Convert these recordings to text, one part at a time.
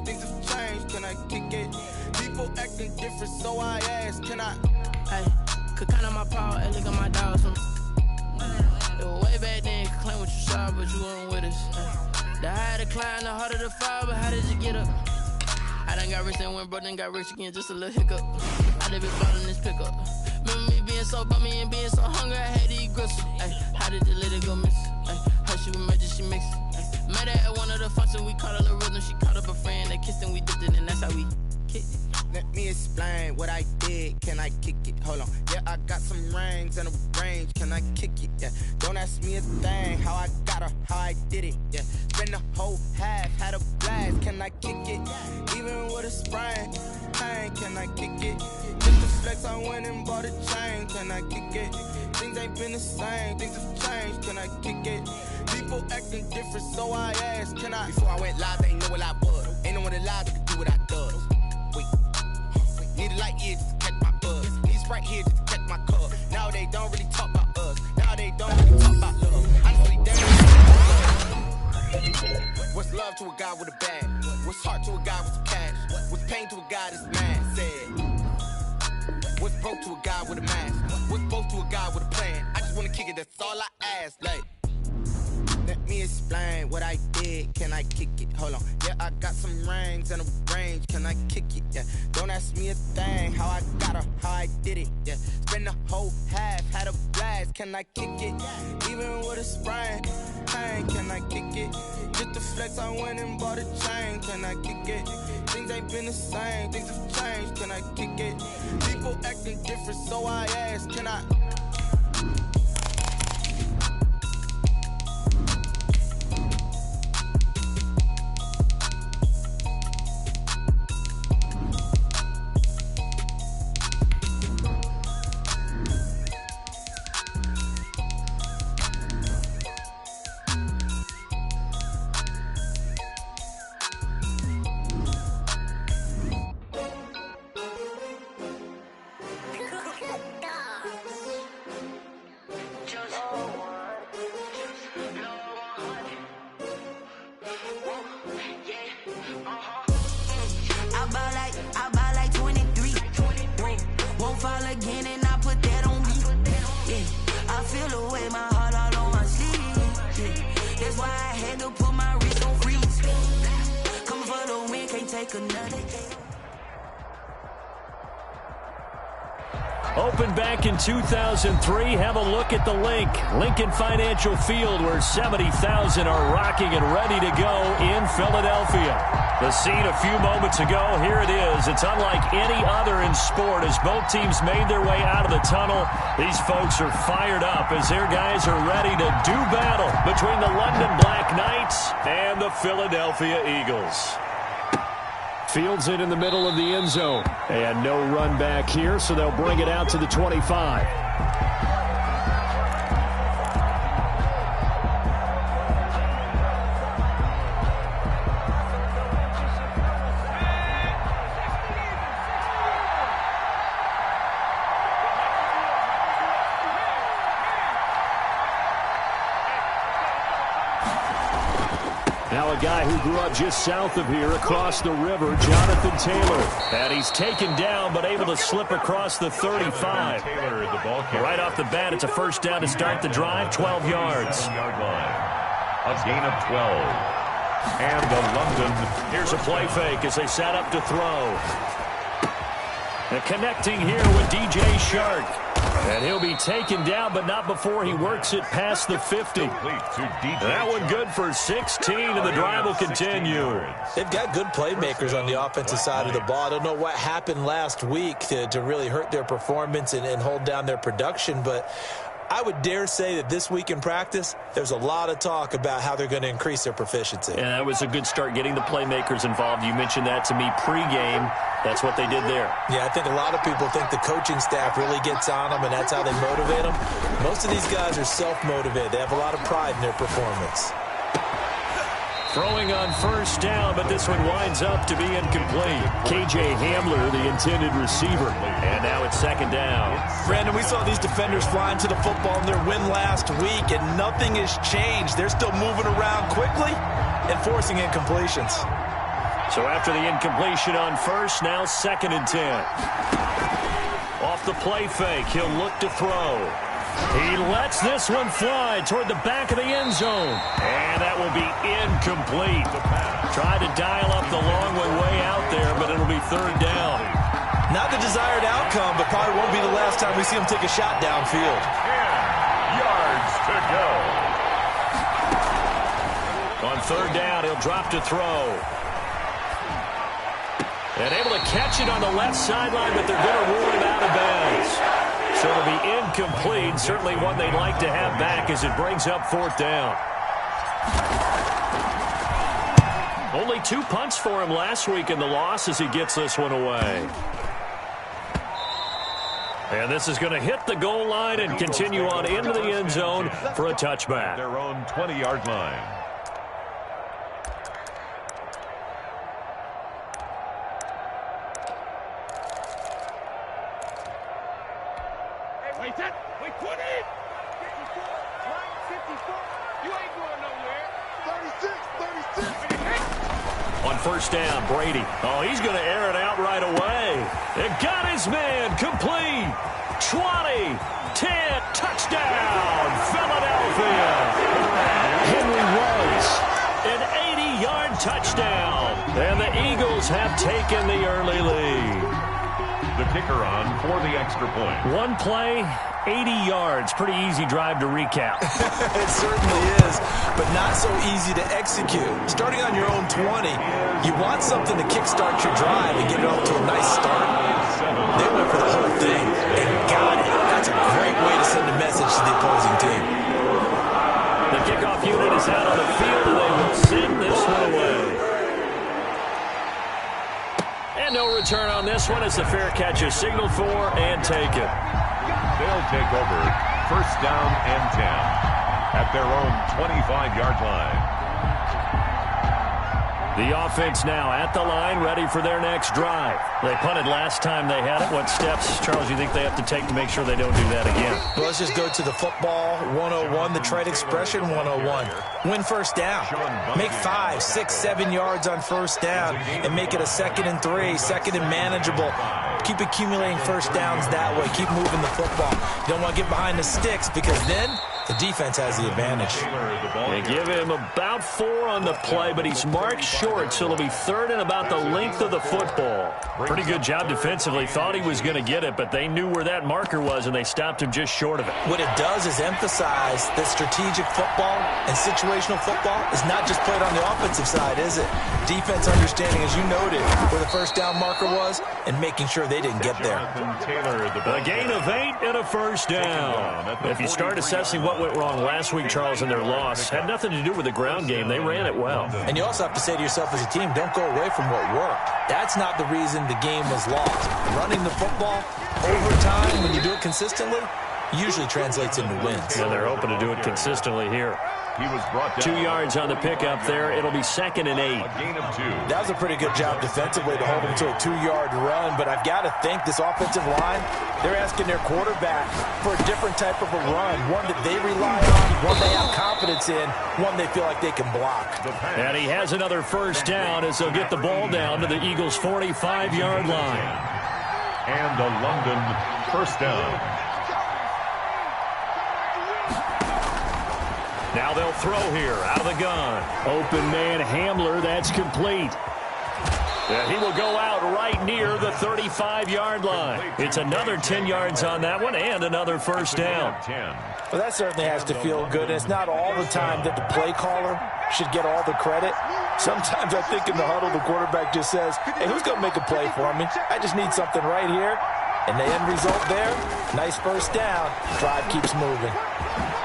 things have changed, can I kick it? People acting different, so I ask, can I? Hey, could count on my power, hey, look at my dogs. It was way back then, could claim what you saw, but you weren't with us. The higher the climb, the harder the fall, but how did you get up? I done got rich and went broke, then got rich again, just a little hiccup. I done been ballin' this pickup. Remember me being so bummy and being so hungry, I had to eat gristle. Ay, how did the lady go miss? Ay, her she was magic, she mixed. Met her at one of the functions, we caught a little rhythm. She caught up a friend, they kissed and we dipped it, and that's how we kicked it. Let me explain what I did, can I kick it? Hold on, yeah, I got some rings and a range, can I kick it? Yeah, don't ask me a thing, how I got her, how I did it. Yeah, spend the whole half, had a blast, can I kick it? Even with a sprain, pain, can I kick it? Just the flex, I went and bought a chain, can I kick it? Things ain't been the same, things have changed, can I kick it? People acting different, so I asked, can I? Before I went live, they ain't know what I was. Ain't no one alive that could do what I does. Wait, need a light year just to catch my buzz. Need Sprite here just to catch my cup. Now they don't really talk about us. Now they don't really talk about love. Honestly, they don't. What's love to a guy with a bag? What's heart to a guy with some cash? What's pain to a guy that's mad? Said. What's broke to a guy with a mask? What's both to a guy with a plan? I just wanna kick it, that's all I ask. Like, let me explain what I did, can I kick it? Hold on, yeah, I got some rings and a range, can I kick it? Yeah, don't ask me a thing, how I got her, how I did it. Yeah, spend the whole half, had a blast, can I kick it? Even with a sprain, pain, can I kick it? Just the flex, I went and bought a chain, can I kick it? Things ain't been the same, things have changed, can I kick it? People acting different, so I ask, can I? Opened back in 2003. Have a look at the link. Lincoln Financial Field, where 70,000 are rocking and ready to go in Philadelphia. The scene a few moments ago, here it is. It's unlike any other in sport as both teams made their way out of the tunnel. These folks are fired up as their guys are ready to do battle between the London Black Knights and the Philadelphia Eagles. Fields it in the middle of the end zone. And no run back here, so they'll bring it out to the 25. Now a guy who grew up just south of here across the river, Jonathan Taylor. And he's taken down but able to slip across the 35. Right off the bat, it's a first down to start the drive, 12 yards. A gain of 12. And the London. Here's a play fake as they set up to throw. And connecting here with DJ Shark. And he'll be taken down, but not before he works it past the 50. That one good for 16, and the drive will continue. They've got good playmakers on the offensive side of the ball. I don't know what happened last week to really hurt their performance and hold down their production, but I would dare say that this week in practice, there's a lot of talk about how they're going to increase their proficiency. And that was a good start getting the playmakers involved. You mentioned that to me pregame. That's what they did there. Yeah, I think a lot of people think the coaching staff really gets on them, and that's how they motivate them. Most of these guys are self-motivated. They have a lot of pride in their performance. Throwing on first down, but this one winds up to be incomplete. KJ Hamler, the intended receiver. And now it's second down. Brandon, we saw these defenders flying to the football in their win last week, and nothing has changed. They're still moving around quickly and forcing incompletions. So after the incompletion on first, now 2nd and 10. Off the play fake, he'll look to throw. He lets this one fly toward the back of the end zone. And that will be incomplete. Tried to dial up the long one way out there, but it'll be 3rd down. Not the desired outcome, but probably won't be the last time we see him take a shot downfield. 10 yards to go. On 3rd down, he'll drop to throw. And able to catch it on the left sideline, but they're going to rule him out of bounds. So it'll be incomplete. Certainly one they'd like to have back as it brings up 4th down. Only 2 punts for him last week in the loss as he gets this one away. And this is going to hit the goal line and continue on into the end zone for a touchback. Their own 20-yard line. Wait, 20! 54, line 54. You ain't going nowhere. 36. On 1st down, Brady. Oh, he's going to air it out right away. It got his man complete. 20, 10, touchdown, Philadelphia. Henry Ruggs, an 80-yard touchdown. And the Eagles have taken the early lead. The kicker on for the extra point. One play, 80 yards. Pretty easy drive to recap. It certainly is, but not so easy to execute. Starting on your own 20, you want something to kickstart your drive and get it off to a nice start. They went for the whole thing and got it. That's a great way to send a message to the opposing team. The kickoff unit is out on the field, and they will send this one away. And no return on this one as the fair catch is signaled for and taken. They'll take over 1st down and 10 at their own 25-yard line. The offense now at the line, ready for their next drive. They punted last time they had it. What steps, Charles, do you think they have to take to make sure they don't do that again? Well, let's just go to the football 101, the trite expression 101. Win 1st down. Make 5, 6, 7 yards on 1st down and make it a 2nd and 3, 2nd and manageable. Keep accumulating 1st downs that way. Keep moving the football. You don't want to get behind the sticks because then the defense has the advantage. They give him about 4 on the play, but he's marked short, so it'll be 3rd and about the length of the football. Pretty good job defensively. Thought he was going to get it, but they knew where that marker was, and they stopped him just short of it. What it does is emphasize that strategic football and situational football is not just played on the offensive side, is it? Defense understanding, as you noted, where the 1st down marker was and making sure they didn't get there. A gain of 8 and a 1st down. If you start assessing what went wrong last week, Charles, in their loss, had nothing to do with the ground game. They ran it well. And you also have to say to yourself as a team, don't go away from what worked. That's not the reason the game was lost. Running the football over time, when you do it consistently, usually translates into wins. And they're hoping to do it consistently here. He was brought down. 2 yards on the pickup there. It'll be 2nd and 8. A gain of 2. That was a pretty good job defensively to hold him to a 2-yard run, but I've got to think this offensive line, they're asking their quarterback for a different type of a run, one that they rely on, one they have confidence in, one they feel like they can block. And he has another 1st down as they'll get the ball down to the Eagles' 45-yard line. And a London 1st down. Now they'll throw here out of the gun. Open man Hamler, that's complete. And he will go out right near the 35-yard line. It's another 10 yards on that one and another 1st down. Well, that certainly has to feel good. And it's not all the time that the play caller should get all the credit. Sometimes I think in the huddle, the quarterback just says, hey, who's going to make a play for me? I just need something right here. And the end result there, nice 1st down. Drive keeps moving.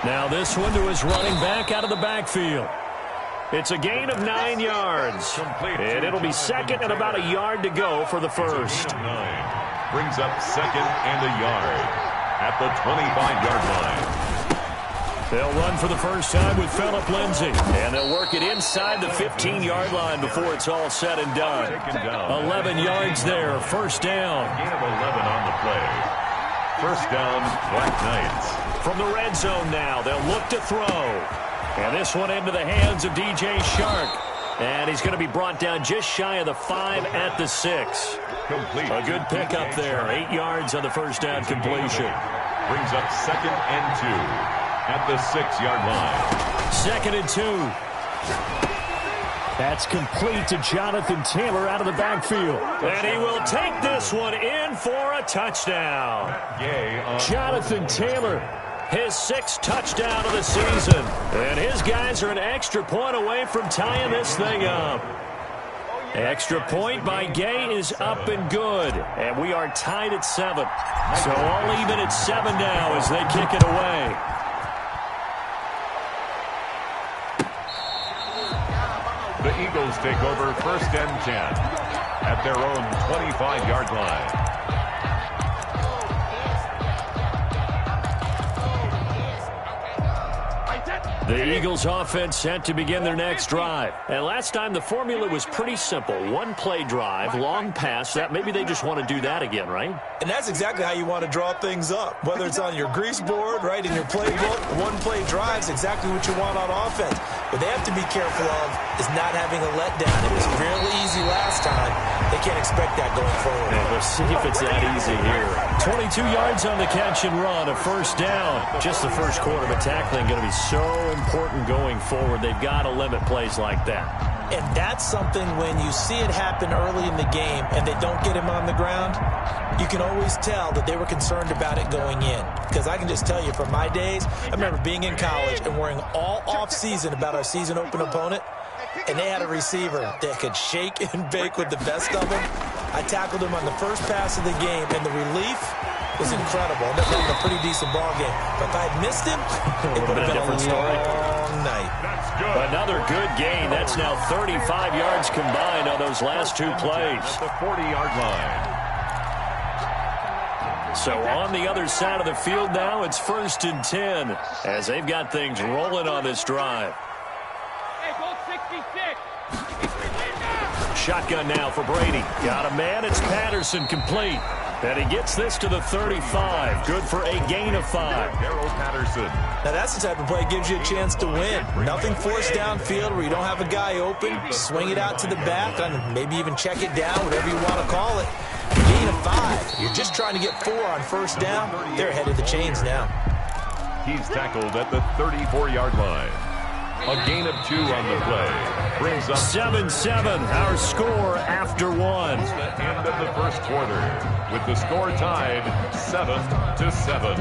Now this one to his running back out of the backfield. It's a gain of 9 yards. And it'll be 2nd and about a yard to go for the 1st. Brings up 2nd and a yard at the 25-yard line. They'll run for the first time with Phillip Lindsay. And they'll work it inside the 15-yard line before it's all said and done. 11 yards there, 1st down. Gain of 11 on the play. 1st down, Black Knights. From the red zone now, they'll look to throw. And this one into the hands of DJ Shark. And he's going to be brought down just shy of the 5 at the 6. Complete. A good pickup there. 8 yards on the first down completion. Brings up 2nd and 2 at the 6-yard line. 2nd and 2. That's complete to Jonathan Taylor out of the backfield. And he will take this one in for a touchdown. Jonathan Taylor, his 6th touchdown of the season. And his guys are an extra point away from tying this thing up. Extra point by Gay is up and good. And we are tied at 7. So all even at 7 now as they kick it away. The Eagles take over 1st and 10 at their own 25-yard line. The Eagles offense set to begin their next drive. And last time the formula was pretty simple. 1-play drive, long pass. That maybe they just want to do that again, right? And that's exactly how you want to draw things up. Whether it's on your grease board, right, in your playbook, 1-play drive is exactly what you want on offense. What they have to be careful of is not having a letdown. It was fairly easy last time. They can't expect that going forward. Yeah, we'll see if it's that easy here. 22 yards on the catch and run, a first down. Just the first quarter, but tackling going to be so important going forward. They've got to limit plays like that. And that's something when you see it happen early in the game and they don't get him on the ground, you can always tell that they were concerned about it going in. Because I can just tell you from my days, I remember being in college and worrying all off-season about our season open opponent, and they had a receiver that could shake and bake with the best of them. I tackled him on the first pass of the game, and the relief was incredible. Ended up having a pretty decent ball game. But if I had missed him, it would have been a long night. Another good gain. That's now 35 yards combined on those last 2 plays. At the 40-yard line. So on the other side of the field now, it's 1st and 10 as they've got things rolling on this drive. Hey, go 66. Shotgun now for Brady. Got a man. It's Patterson complete. And he gets this to the 35. Good for a gain of 5. Darrell Patterson. Now, that's the type of play that gives you a chance to win. Nothing forced downfield where you don't have a guy open. Swing it out to the back, and maybe even check it down, whatever you want to call it. Gain of 5. You're just trying to get 4 on first down. They're ahead of the chains now. He's tackled at the 34-yard line. A gain of 2 on the play. Brings up 7-7, our score after 1. End of the first quarter with the score tied 7-7.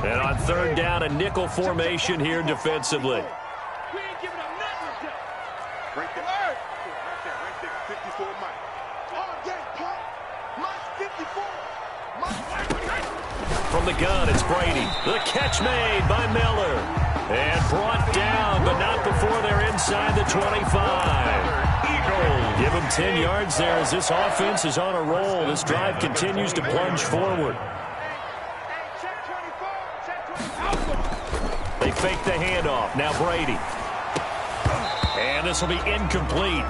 And on 3rd down, a nickel formation here defensively. Right there. Right there. 54 Mike. All game, pump. Mike 54. From the gun, it's Brady. The catch made by Miller. And brought down, but not before they're inside the 25. Eagles. Give them 10 yards there as this offense is on a roll. This drive continues to plunge forward. Check 24. They fake the handoff. Now Brady. And this will be incomplete.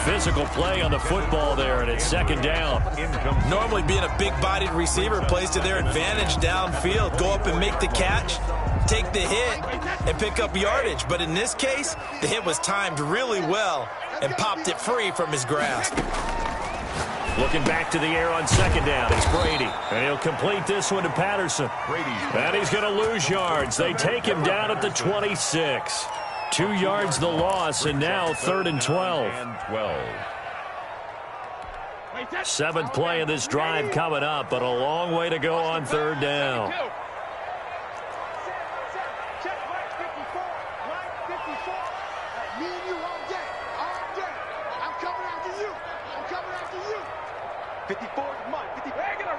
Physical play on the football there, and it's 2nd down. Normally being a big-bodied receiver plays to their advantage downfield. Go up and make the catch, take the hit, and pick up yardage. But in this case, the hit was timed really well and popped it free from his grasp. Looking back to the air on 2nd down, it's Brady. And he'll complete this one to Patterson. And he's going to lose yards. They take him down at the 26. 2 yards the loss, and now 3rd and 12. 7th play of this drive coming up, but a long way to go on 3rd down. Check Mike 54. Mike 54. Me and you all day. All day. I'm coming after you. I'm coming after you. 54 is Mike. 54. Regular.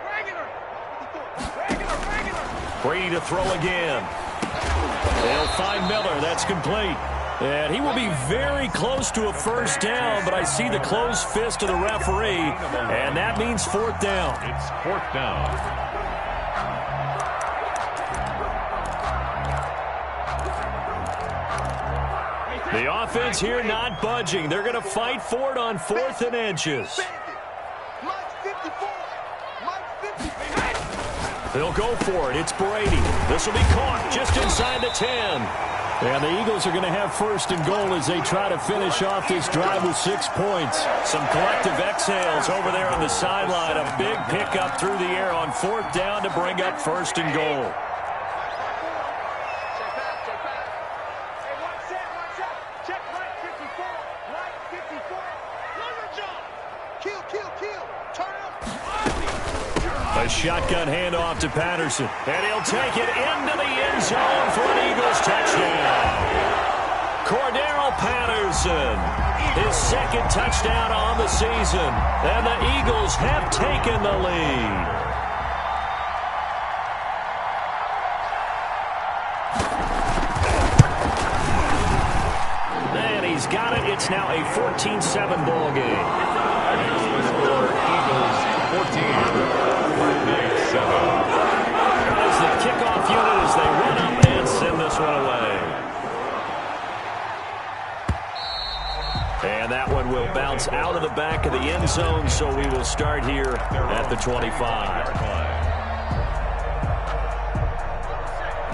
54. Regular. Brady to throw again. They'll find Miller. That's complete. And he will be very close to a first down, but I see the closed fist of the referee, and that means 4th down. It's 4th down. The offense here not budging. They're going to fight for it on 4th and inches. They'll go for it. It's Brady. This will be caught just inside the 10. And the Eagles are going to have 1st and goal as they try to finish off this drive with 6 points. Some collective exhales over there on the sideline. A big pickup through the air on 4th down to bring up 1st and goal. A shotgun handoff to Patterson. And he'll take it into the end zone for an Eagles touchdown. Cordero Patterson, his 2nd touchdown on the season. And the Eagles have taken the lead. And he's got it. It's now a 14-7 ball game. Eagles 14. As the kickoff unit as they run up and send this one away. And that one will bounce out of the back of the end zone, so we will start here at the 25.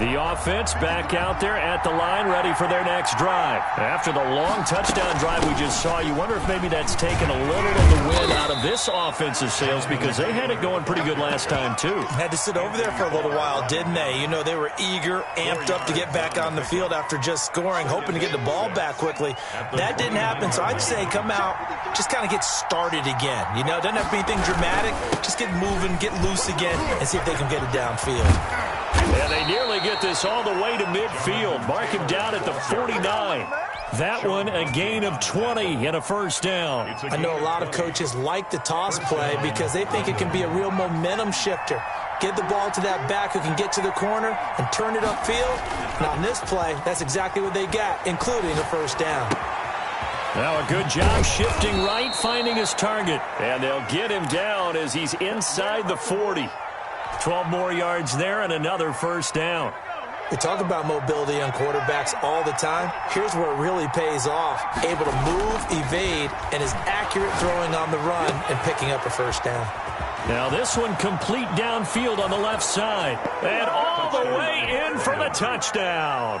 The offense back out there at the line, ready for their next drive. After the long touchdown drive we just saw, you wonder if maybe that's taken a little of the wind out of this offensive sails, because they had it going pretty good last time, too. Had to sit over there for a little while, didn't they? You know, they were eager, amped up to get back on the field after just scoring, hoping to get the ball back quickly. That didn't happen, so I'd say come out, just kind of get started again. You know, doesn't have to be anything dramatic. Just get moving, get loose again, and see if they can get it downfield. And they nearly get this all the way to midfield. Mark him down at the 49. That one a gain of 20 and a 1st down. I know a lot of coaches like the toss play because they think it can be a real momentum shifter. Get the ball to that back who can get to the corner and turn it upfield. And on this play, that's exactly what they got, including a 1st down. Now a good job shifting right, finding his target. And they'll get him down as he's inside the 40. 12 more yards there and another 1st down. We talk about mobility on quarterbacks all the time. Here's where it really pays off. Able to move, evade, and is accurate throwing on the run and picking up a 1st down. Now this one complete downfield on the left side. And all the way in for the touchdown.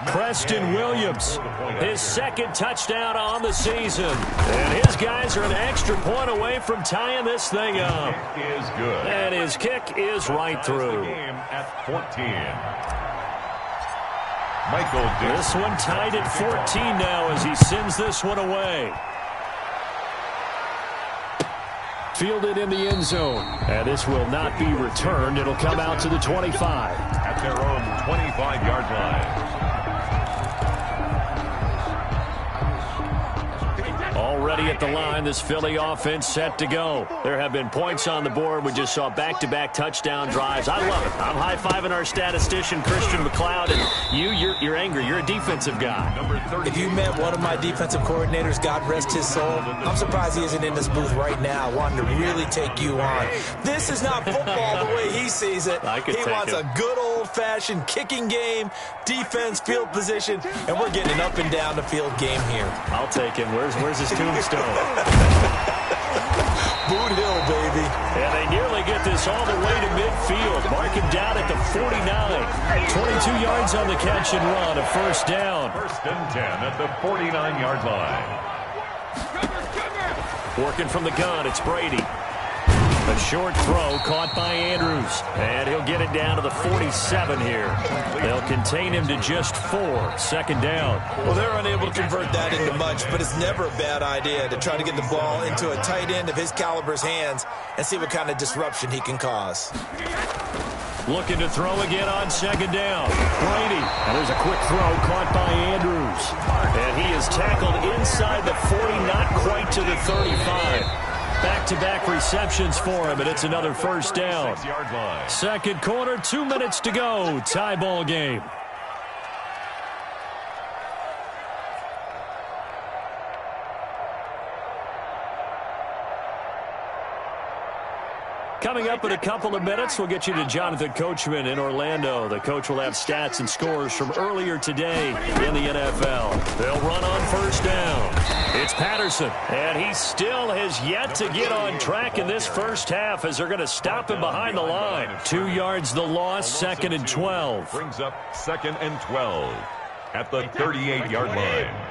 Preston Williams, his 2nd touchdown on the season. And his guys are an extra point away from tying this thing up. Is good. And his kick is right through. Game at 14. Michael Dixon. This one tied at 14 now as he sends this one away. Fielded in the end zone. And this will not be returned. It'll come out to the 25. At their own 25-yard line. Already at the line, this Philly offense set to go. There have been points on the board. We just saw back-to-back touchdown drives. I love it. I'm high-fiving our statistician, Christian McLeod, and you're angry. You're a defensive guy. If you met one of my defensive coordinators, God rest his soul, I'm surprised he isn't in this booth right now wanting to really take you on. This is not football the way he sees it. He wants a good old-fashioned kicking game, defense, field position, and we're getting an up-and-down the field game here. I'll take him. Where's his tombstone? Boot Hill, baby. And they nearly get this all the way to midfield. Mark him down at the 49. 22 yards on the catch and run, a 1st down. 1st and 10 at the 49-yard line. Working from the gun, it's Brady. A short throw caught by Andrews. And he'll get it down to the 47 here. They'll contain him to just 4. 2nd down. Well, they're unable to convert that into much, but it's never a bad idea to try to get the ball into a tight end of his caliber's hands and see what kind of disruption he can cause. Looking to throw again on 2nd down. Brady. And there's a quick throw caught by Andrews. And he is tackled inside the 40, not quite to the 35. Back-to-back receptions for him, and it's another 1st down. 2nd quarter, 2 minutes to go. Tie ball game. Coming up in a couple of minutes, we'll get you to Jonathan Coachman in Orlando. The coach will have stats and scores from earlier today in the NFL. They'll run on first down. It's Patterson, and he still has yet to get on track in this first half as they're going to stop him behind the line. 2 yards the loss, 2nd and 12. Brings up 2nd and 12 at the 38-yard line.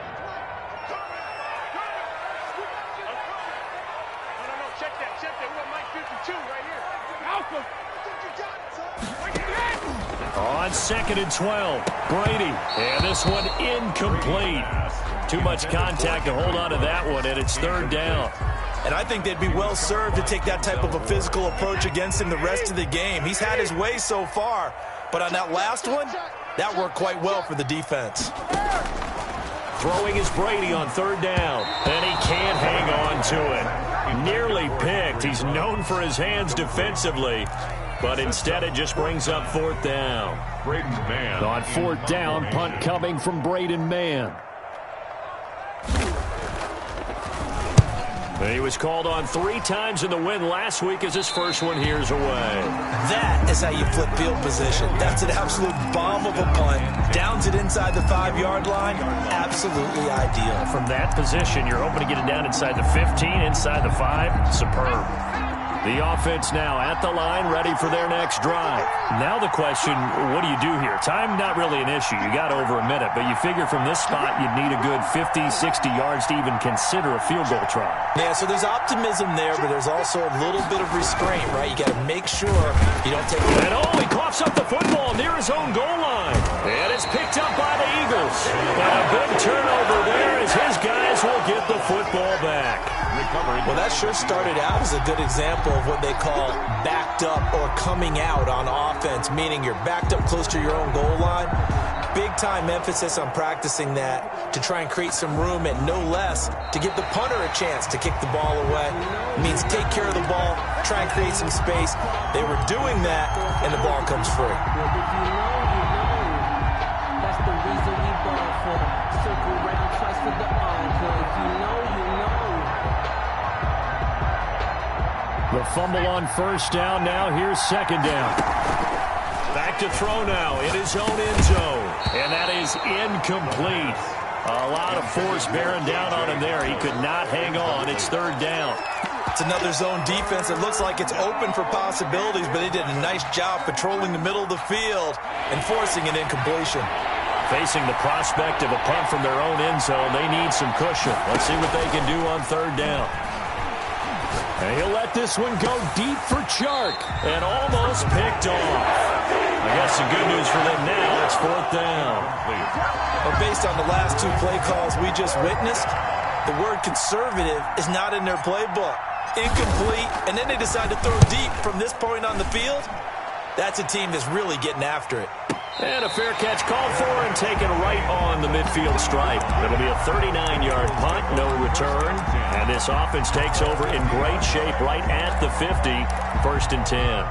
On 2nd and 12, Brady, and this one incomplete. Too much contact to hold on to that one, and it's 3rd down. And I think they'd be well served to take that type of a physical approach against him the rest of the game. He's had his way so far, but on that last one, that worked quite well for the defense. Throwing is Brady on 3rd down, and he can't hang on to it. Nearly picked. He's known for his hands defensively, but instead it just brings up 4th down. Braden Mann. On 4th down, punt coming from Braden Mann. He was called on 3 times in the win last week as his first one here's away. That is how you flip field position. That's an absolute bomb of a punt. Downs it inside the 5-yard line. Absolutely ideal. From that position, you're hoping to get it down inside the 15, inside the 5. Superb. The offense now at the line, ready for their next drive. Now the question, what do you do here? Time not really an issue. You got over a minute, but you figure from this spot you'd need a good 50, 60 yards to even consider a field goal try. Yeah, so there's optimism there, but there's also a little bit of restraint, right? You got to make sure you don't take it. And he coughs up the football near his own goal line. And it's picked up by the Eagles. And a big turnover there as his guys will get the football back. Well, that sure started out as a good example of what they call backed up or coming out on offense, meaning you're backed up close to your own goal line. Big-time emphasis on practicing that to try and create some room and no less to give the punter a chance to kick the ball away. It means take care of the ball, try and create some space. They were doing that, and the ball comes free. If you know, that's the reason we ball for. Circle round twice for the encore. If you know, you know. The fumble on first down. Now here's 2nd down. Back to throw now in his own end zone. And that is incomplete. A lot of force bearing down on him there. He could not hang on. It's 3rd down. It's another zone defense. It looks like it's open for possibilities, but they did a nice job patrolling the middle of the field and forcing an incompletion. Facing the prospect of a punt from their own end zone, they need some cushion. Let's see what they can do on 3rd down. And he'll let this one go deep for Chark. And almost picked off. I guess the good news for them now, it's 4th down. But based on the last 2 play calls we just witnessed, the word conservative is not in their playbook. Incomplete, and then they decide to throw deep from this point on the field. That's a team that's really getting after it. And a fair catch called for and taken right on the midfield stripe. It'll be a 39-yard punt, no return. And this offense takes over in great shape right at the 50, 1st and 10.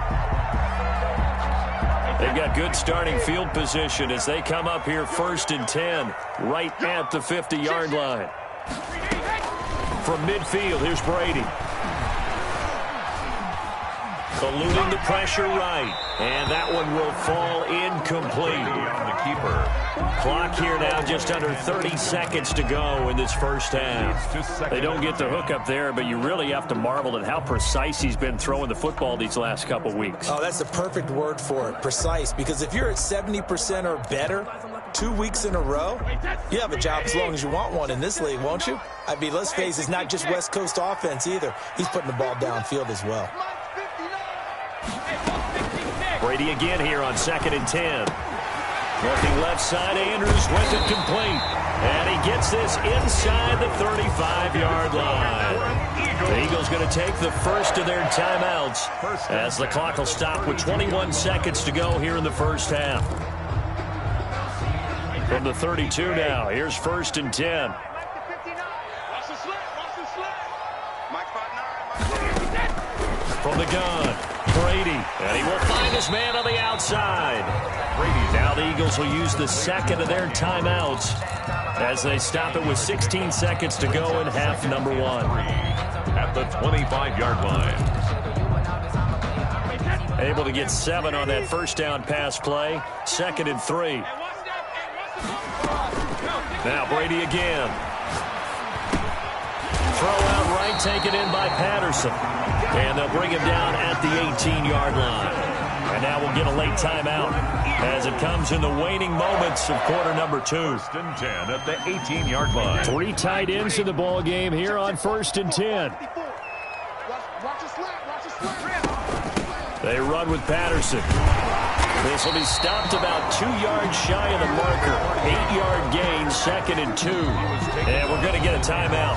They've got good starting field position as they come up here 1st and 10, right at the 50-yard line. From midfield, here's Brady. Eluding the pressure right. And that one will fall incomplete. On the keeper. Clock here now, just under 30 seconds to go in this first half. They don't get the hook up there, but you really have to marvel at how precise he's been throwing the football these last couple weeks. Oh, that's the perfect word for it, precise, because if you're at 70% or better 2 weeks in a row, you have a job as long as you want one in this league, won't you? I mean, let's face it, it's not just West Coast offense either. He's putting the ball downfield as well. Brady again here on 2nd and 10. Looking left side, Andrews went it complete. And he gets this inside the 35-yard line. The Eagles going to take the first of their timeouts as the clock will stop with 21 seconds to go here in the first half. From the 32 now, here's 1st and 10. From the gun, Brady, and he will find his man on the outside. Brady. Now the Eagles will use the second of their timeouts as they stop it with 16 seconds to go in half number 1. At the 25-yard line. Able to get 7 on that first down pass play. 2nd and 3. Now Brady again. Throw out right, taken in by Patterson. And they'll bring him down at the 18-yard line. And now we'll get a late timeout as it comes in the waning moments of quarter number 2. 1st and 10 at the 18-yard line. 3 tight ends in the ball game here on 1st and 10. They run with Patterson. This will be stopped about 2 yards shy of the marker. 8-yard gain, 2nd and 2. And we're going to get a timeout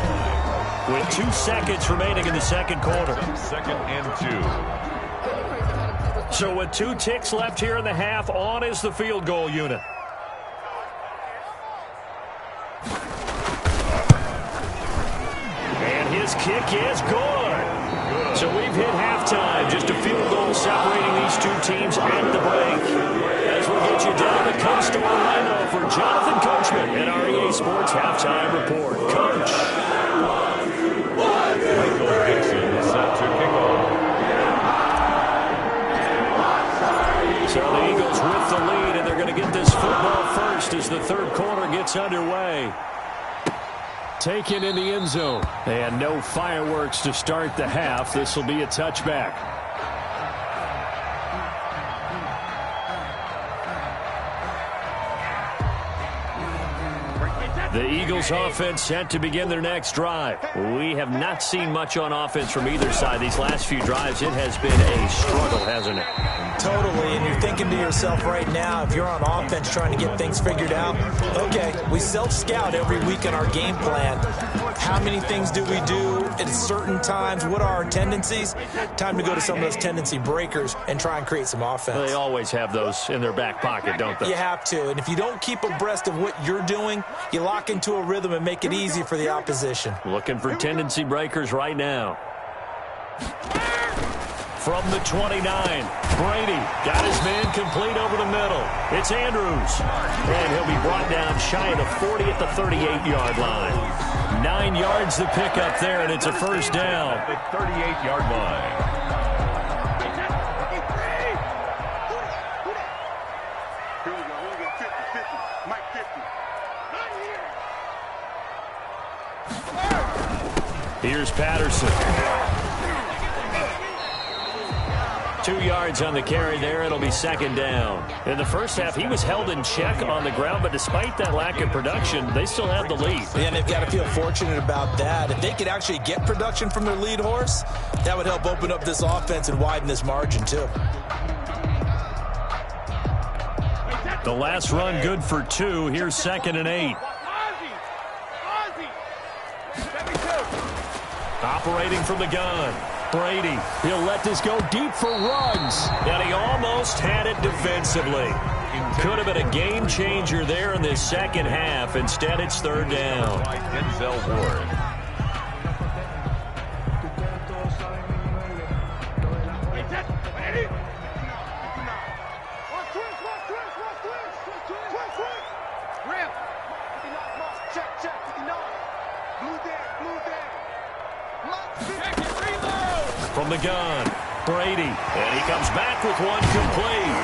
with 2 seconds remaining in the second quarter. 2nd and 2. So with 2 ticks left here in the half, on is the field goal unit. And his kick is good. So we've hit halftime. Just a field goal separating these 2 teams at the break. As we'll get you down the coast to Orlando for Jonathan Coachman at our EA Sports Halftime Report. Coach. Michael Dixon set to kick off. So the Eagles with the lead, and they're going to get this football first as the third quarter gets underway. Taken in the end zone. And no fireworks to start the half. This will be a touchback. The Eagles offense set to begin their next drive. We have not seen much on offense from either side. These last few drives, it has been a struggle, hasn't it? Totally, and you're thinking to yourself right now, if you're on offense trying to get things figured out, okay, we self-scout every week in our game plan. How many things do we do at certain times? What are our tendencies? Time to go to some of those tendency breakers and try and create some offense. They always have those in their back pocket, don't they? You have to, and if you don't keep abreast of what you're doing, you lock into a rhythm and make it easy for the opposition. Looking for tendency breakers right now. From the 29, Brady got his man complete over the middle. It's Andrews. And he'll be brought down shy of the 40 at the 38-yard line. 9 yards to pick up there, and it's a first down. At the 38-yard line. Here we go. 50. Mike 50. Here's Patterson. 2 yards on the carry there. It'll be second down. In the first half, he was held in check on the ground, but despite that lack of production, they still have the lead. And they've got to feel fortunate about that. If they could actually get production from their lead horse, that would help open up this offense and widen this margin, too. The last run good for 2. Here's 2nd and 8. Operating from the gun. Brady, he'll let this go deep for Ruggs. And he almost had it defensively. Could have been a game changer there in this second half. Instead, it's third down. By Denzel Ward. From the gun, Brady, and he comes back with one complete.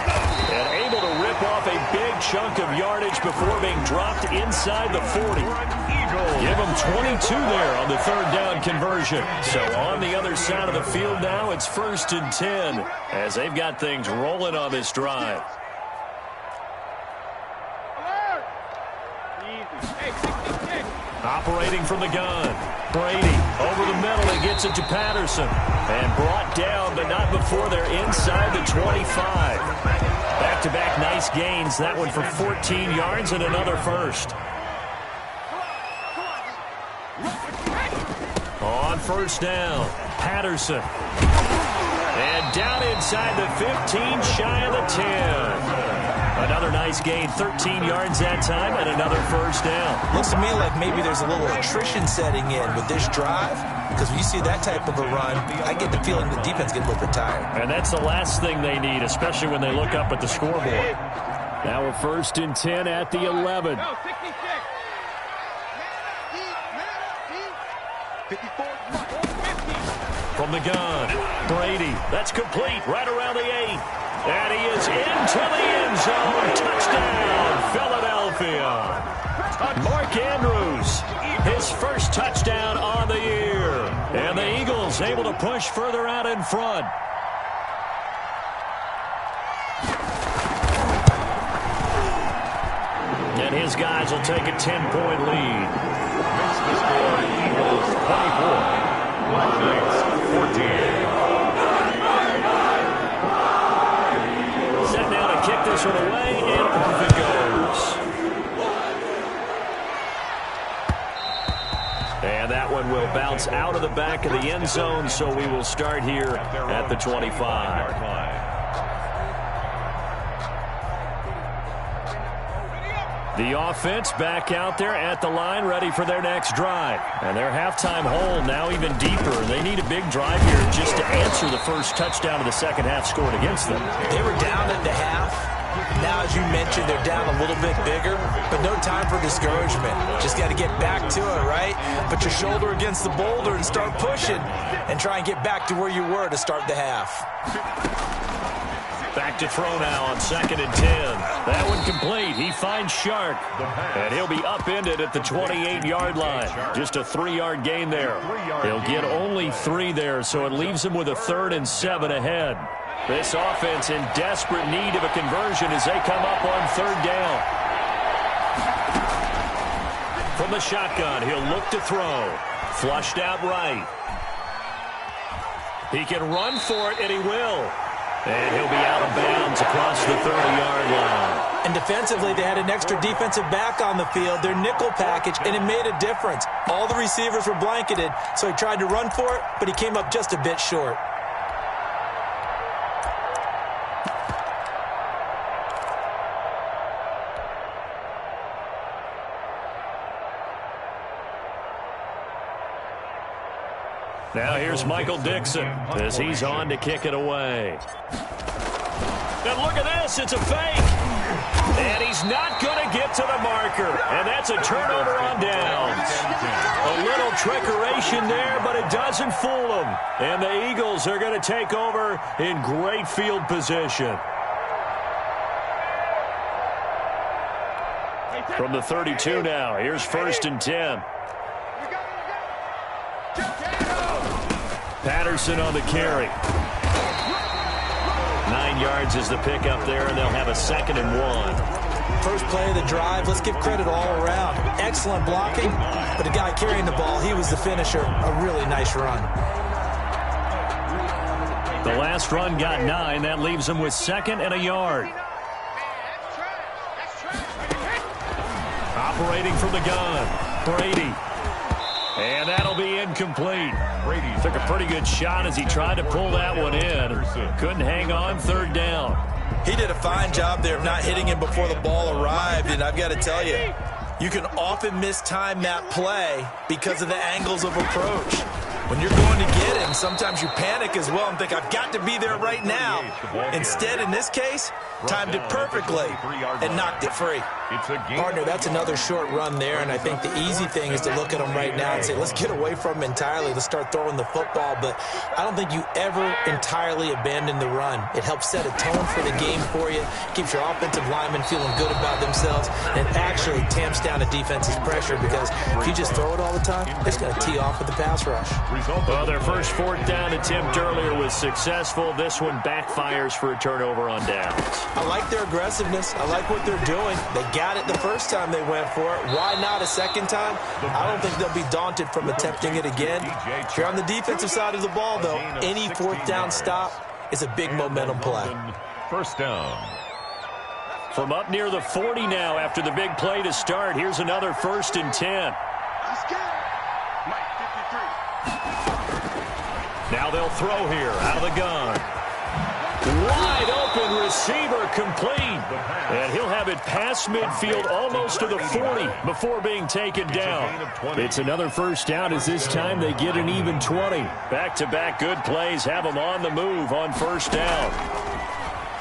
And able to rip off a big chunk of yardage before being dropped inside the 40. Give him 22 there on the third down conversion. So on the other side of the field now, it's 1st and 10 as they've got things rolling on this drive. Operating from the gun. Brady over the middle. He gets it to Patterson. And brought down, but not before they're inside the 25. Back-to-back nice gains. That one for 14 yards and another first. On first down, Patterson. And down inside the 15, shy of the 10. Another nice gain, 13 yards that time, and another first down. Looks to me like maybe there's a little attrition setting in with this drive, because when you see that type of a run, I get the feeling the defense gets a little bit tired. And that's the last thing they need, especially when they look up at the scoreboard. Now we're 1st and 10 at the 11. 54. From the gun, Brady. That's complete right around the 8. And he is into the end zone. Touchdown, Philadelphia. Mark Andrews, his first touchdown on the year. And the Eagles able to push further out in front. And his guys will take a 10-point lead. Makes the score Eagles 24, Vikings 14. Set now to kick this one away, and off it goes. And that one will bounce out of the back of the end zone, so we will start here at the 25. The offense back out there at the line, ready for their next drive. And their halftime hole now even deeper. They need a big drive here just to answer the first touchdown of the second half scored against them. They were down at the half. Now, as you mentioned, they're down a little bit bigger, but no time for discouragement. Just got to get back to it, right? Put your shoulder against the boulder and start pushing and try and get back to where you were to start the half. Back to throw now on 2nd and 10. That one complete. He finds Shark, and he'll be upended at the 28-yard line. Just a 3-yard gain there. He'll get only 3 there, so it leaves him with a 3rd and 7 ahead. This offense in desperate need of a conversion as they come up on 3rd down. From the shotgun, he'll look to throw. Flushed out right. He can run for it, and he will. And he'll be out of bounds across the 30-yard line. And defensively, they had an extra defensive back on the field, their nickel package, and it made a difference. All the receivers were blanketed, so he tried to run for it, but he came up just a bit short. Now here's Michael Dixon as he's on to kick it away. And look at this, it's a fake. And he's not going to get to the marker. And that's a turnover on downs. A little trickeration there, but it doesn't fool them. And the Eagles are going to take over in great field position. From the 32 now, here's 1st and 10. Patterson on the carry. 9 yards is the pickup there, and they'll have a 2nd and 1. First play of the drive, let's give credit all around. Excellent blocking, but the guy carrying the ball, he was the finisher. A really nice run. The last run got 9. That leaves him with 2nd and a yard. Operating from the gun, Brady. And that'll be incomplete. Brady took a pretty good shot as he tried to pull that one in. Couldn't hang on, 3rd down. He did a fine job there of not hitting him before the ball arrived, and I've got to tell you, you can often mistime that play because of the angles of approach. When you're going to get him, sometimes you panic as well and think, I've got to be there right now. Instead, in this case, timed it perfectly and knocked it free. Partner, that's another short run there, and I think the easy thing is to look at him right now and say, let's get away from him entirely. Let's start throwing the football, but I don't think you ever entirely abandon the run. It helps set a tone for the game for you, keeps your offensive linemen feeling good about themselves, and actually tamps down a defense's pressure because if you just throw it all the time, it's going to tee off with the pass rush. Well, their first 4th down attempt earlier was successful. This one backfires for a turnover on downs. I like their aggressiveness. I like what they're doing. They got it the first time they went for it. Why not a second time? I don't think they'll be daunted from attempting it again. If you're on the defensive side of the ball, though, any 4th down stop is a big momentum play. 1st down. From up near the 40 now after the big play to start, here's another 1st and 10. Now they'll throw here out of the gun. Wide open receiver complete. And he'll have it past midfield almost to the 40 before being taken down. It's another 1st down as this time they get an even 20. Back-to-back good plays have them on the move on 1st down.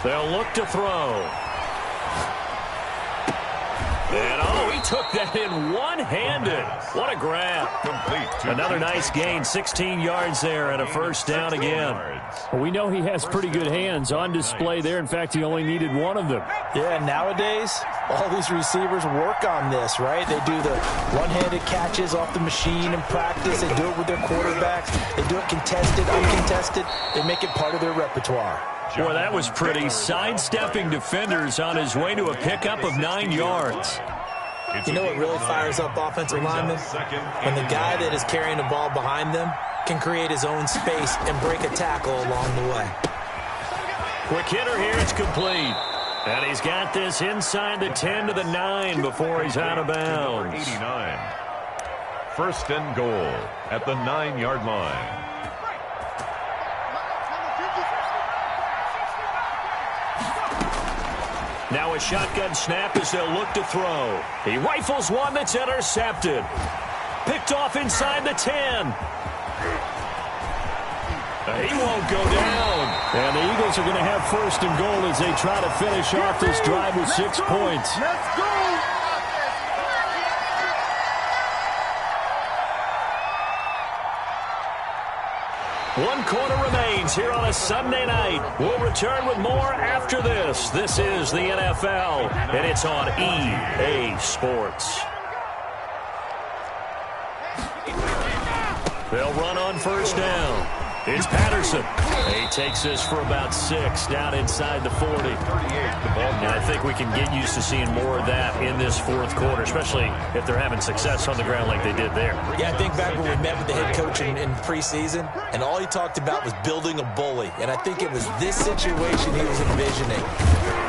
They'll look to throw. And oh, he took that in one-handed. What a grab. Another nice gain, 16 yards there and a first down again. Well, we know he has pretty good hands on display there. In fact, he only needed one of them. Yeah, nowadays, all these receivers work on this, right? They do the one-handed catches off the machine in practice. They do it with their quarterbacks. They do it contested, uncontested. They make it part of their repertoire. Boy, that was pretty. Sidestepping defenders on his way to a pickup of 9 yards. You know what really fires up offensive linemen? When the guy that is carrying the ball behind them can create his own space and break a tackle along the way. Quick hitter here, it's complete. And he's got this inside the 10 to the 9 before he's out of bounds. 89. First and goal at the 9-yard line. Now a shotgun snap as they'll look to throw. He rifles one that's intercepted. Picked off inside the 10. He won't go down. And the Eagles are going to have first and goal as they try to finish off this drive with 6 points. Let's go! One quarter remains here on a Sunday night. We'll return with more after this. This is the NFL, and it's on EA Sports. They'll run on first down. It's Patterson. He takes this for about 6 down inside the 40. And I think we can get used to seeing more of that in this fourth quarter, especially if they're having success on the ground like they did there. Yeah, I think back when we met with the head coach in preseason, and all he talked about was building a bully. And I think it was this situation he was envisioning.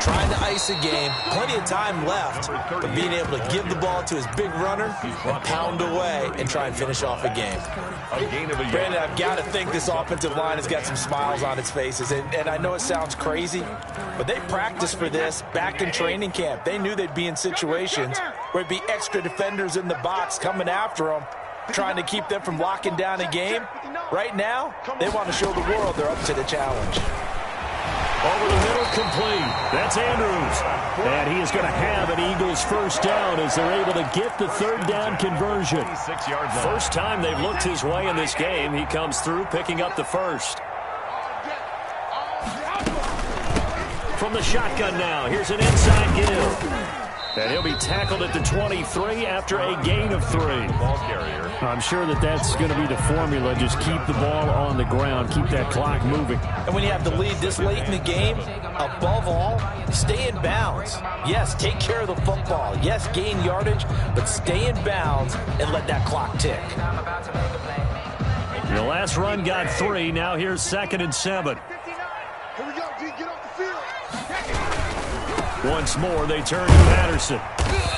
Trying to ice a game, plenty of time left, but being able to give the ball to his big runner and pound away and try and finish off a game. Brandon, I've got to think this offensive line has got some smiles on its faces. And I know it sounds crazy, but they practiced for this back in training camp. They knew they'd be in situations where it'd be extra defenders in the box coming after them, trying to keep them from locking down a game. Right now, they want to show the world they're up to the challenge. Over the middle, complete. That's Andrews. And he is going to have an Eagles first down as they're able to get the third down conversion. First time they've looked his way in this game. He comes through picking up the first. From the shotgun now, here's an inside give. And he'll be tackled at the 23 after a gain of 3. Ball carrier. I'm sure that's going to be the formula. Just keep the ball on the ground. Keep that clock moving. And when you have the lead this late in the game, above all, stay in bounds. Yes, take care of the football. Yes, gain yardage, but stay in bounds and let that clock tick. The last run got 3. Now here's 2nd and 7. Here we go, D. Get off the field. Once more, they turn to Patterson.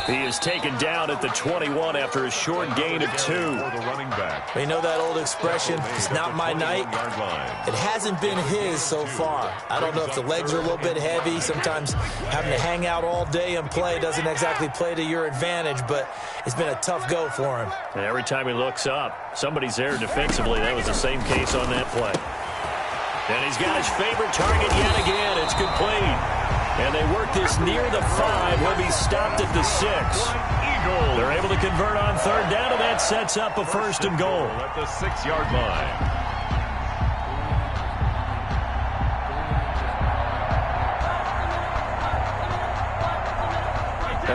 He is taken down at the 21 after a short gain of 2. You know that old expression, it's not my night? It hasn't been his so far. I don't know if the legs are a little bit heavy. Sometimes having to hang out all day and play doesn't exactly play to your advantage, but it's been a tough go for him. And every time he looks up, somebody's there defensively. That was the same case on that play. And he's got his favorite target yet again. It's complete. And they work this near the 5. He'll be stopped at the 6. They're able to convert on third down, and that sets up a first and goal. At the 6-yard line.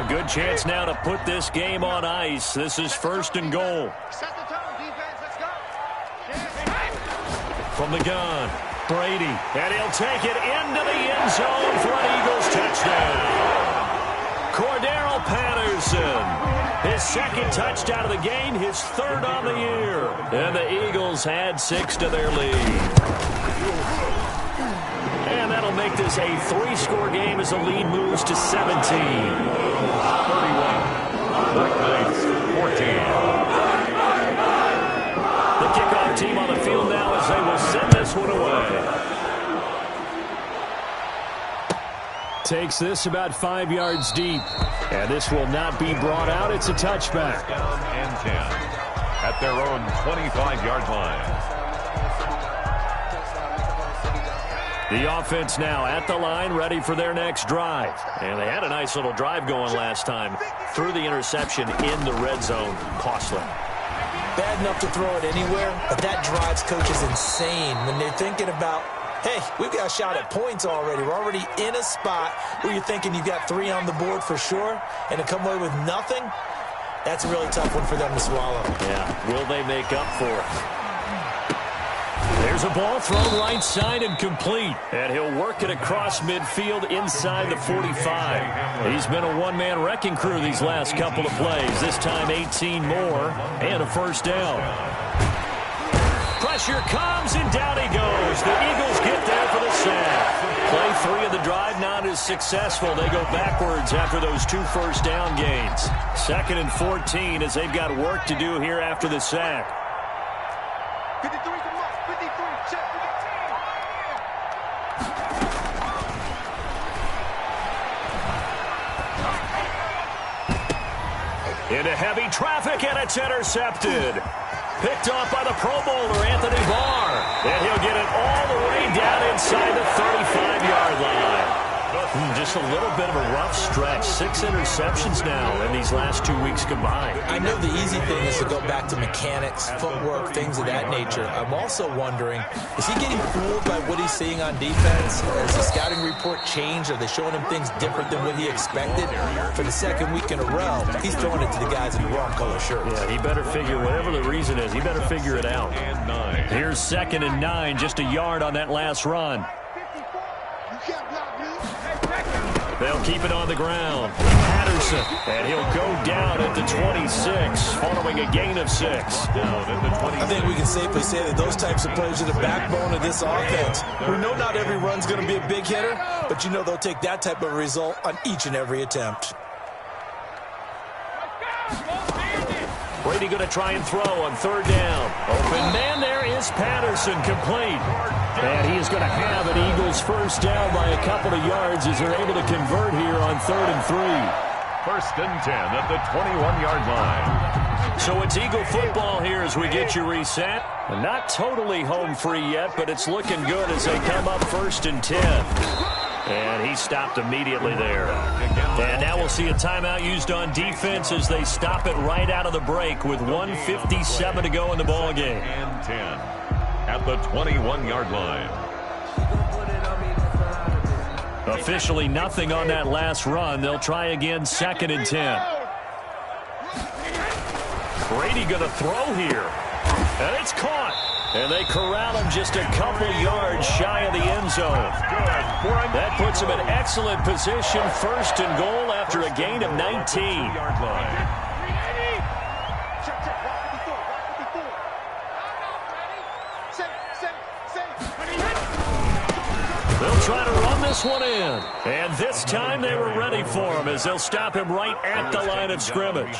A good chance now to put this game on ice. This is first and goal. Set the tone, defense. Let's go. From the gun, Brady, and he'll take it into the end zone for an Eagles touchdown. Cordero Patterson, his 2nd touchdown of the game, his 3rd on the year. And the Eagles add 6 to their lead. And that'll make this a 3-score game as the lead moves to 17. 31. Black Knights, 14. The kickoff team on the field now as they will send this one away. Takes this about 5 yards deep. And this will not be brought out. It's a touchback. Down and 10 at their own 25-yard line. The offense now at the line, ready for their next drive. And they had a nice little drive going last time. threw the interception in the red zone. Costly. Bad enough to throw it anywhere, but that drives coaches insane when they're thinking about, hey, we've got a shot at points already. We're already in a spot where you're thinking you've got 3 on the board for sure, and to come away with nothing, that's a really tough one for them to swallow. Yeah, will they make up for it? There's a ball thrown right side and complete. And he'll work it across midfield inside the 45. He's been a one-man wrecking crew these last couple of plays. This time 18 more and a first down. Pressure comes and down he goes. The Eagles get there for the sack. Play 3 of the drive not as successful. They go backwards after those 2 first down gains. 2nd and 14 as they've got work to do here after the sack. 53 to mark. 53. Check. Into heavy traffic, and it's intercepted. Picked off by the Pro Bowler, Anthony Barr. And he'll get it all the way down inside the 35-yard line. Just a little bit of a rough stretch. 6 interceptions now in these last 2 weeks combined. I know the easy thing is to go back to mechanics, footwork, things of that nature. I'm also wondering, is he getting fooled by what he's seeing on defense? Has the scouting report changed? Are they showing him things different than what he expected? For the 2nd week in a row, he's throwing it to the guys in the wrong color shirts. Yeah, he better figure, whatever the reason is, he better figure it out. Here's 2nd and 9, just a yard on that last run. You can't block me. They'll keep it on the ground. Patterson, and he'll go down at the 26, following a gain of 6. I think we can safely say that those types of plays are the backbone of this offense. We know not every run's going to be a big hitter, but you know they'll take that type of result on each and every attempt. Brady going to try and throw on 3rd down. Open man, there is Patterson, complete. And he is going to have an Eagles first down by a couple of yards as they're able to convert here on 3rd and 3. 1st and 10 at the 21-yard line. So it's Eagle football here as we get you reset. Not totally home free yet, but it's looking good as they come up 1st and 10. And he stopped immediately there. And now we'll see a timeout used on defense as they stop it right out of the break with 1:57 to go in the ball game. And 10 at the 21-yard line. Officially nothing on that last run. They'll try again 2nd and 10. Brady going to throw here. And it's caught. And they corral him just a couple yards shy of the end zone. That puts him in excellent position, 1st and goal after a gain of 19. They'll try to run this one in. And this time they were ready for him as they'll stop him right at the line of scrimmage.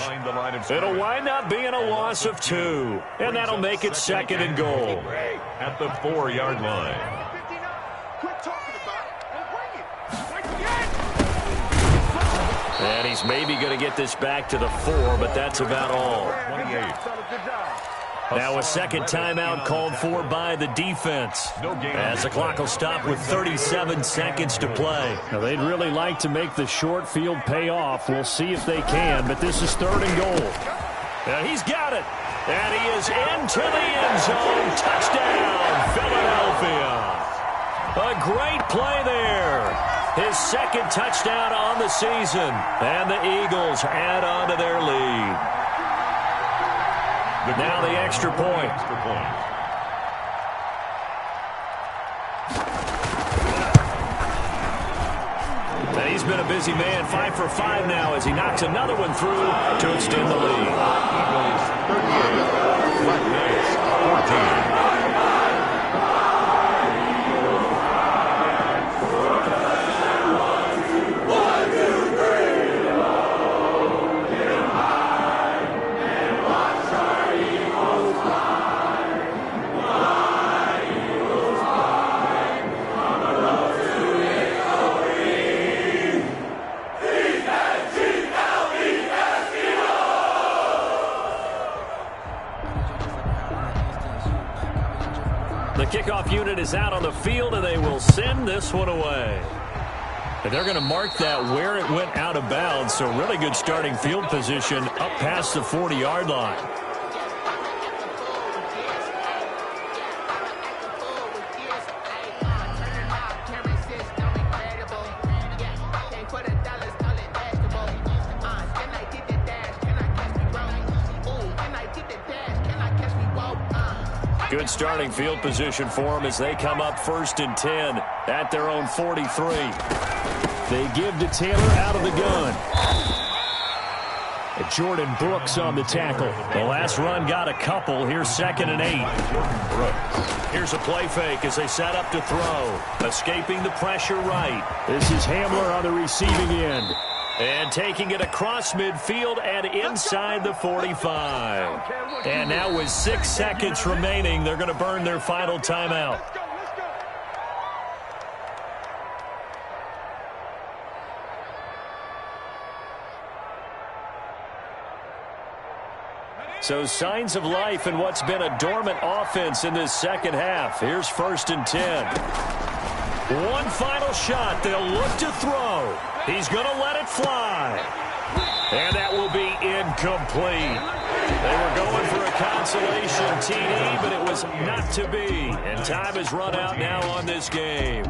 It'll wind up being a loss of 2. And that'll make it 2nd and goal. At the 4-yard line. And he's maybe going to get this back to the 4, but that's about all. 28. Now a 2nd timeout called for by the defense as the clock will stop with 37 seconds to play. Now they'd really like to make the short field pay off. We'll see if they can, but this is 3rd and goal. And he's got it. And he is into the end zone. Touchdown, Philadelphia. A great play there. His 2nd touchdown on the season. And the Eagles add on to their lead. Now the extra point. And he's been a busy man, 5 for 5 now as he knocks another one through to extend the lead. Eagles 38, Black Knights 14. The kickoff unit is out on the field, and they will send this one away. And they're going to mark that where it went out of bounds. So really good starting field position up past the 40-yard line. Good starting field position for them as they come up 1st and 10 at their own 43. They give to Taylor out of the gun. And Jordan Brooks on the tackle. The last run got a couple. Here's 2nd and 8. Here's a play fake as they set up to throw. Escaping the pressure right. This is Hamler on the receiving end. And taking it across midfield and inside the 45. And now with 6 seconds remaining, they're going to burn their final timeout. So signs of life in what's been a dormant offense in this second half. Here's 1st and 10. One final shot. They'll look to throw. He's going to let it fly. And that will be incomplete. They were going for a consolation TD, but it was not to be. And time has run out now on this game.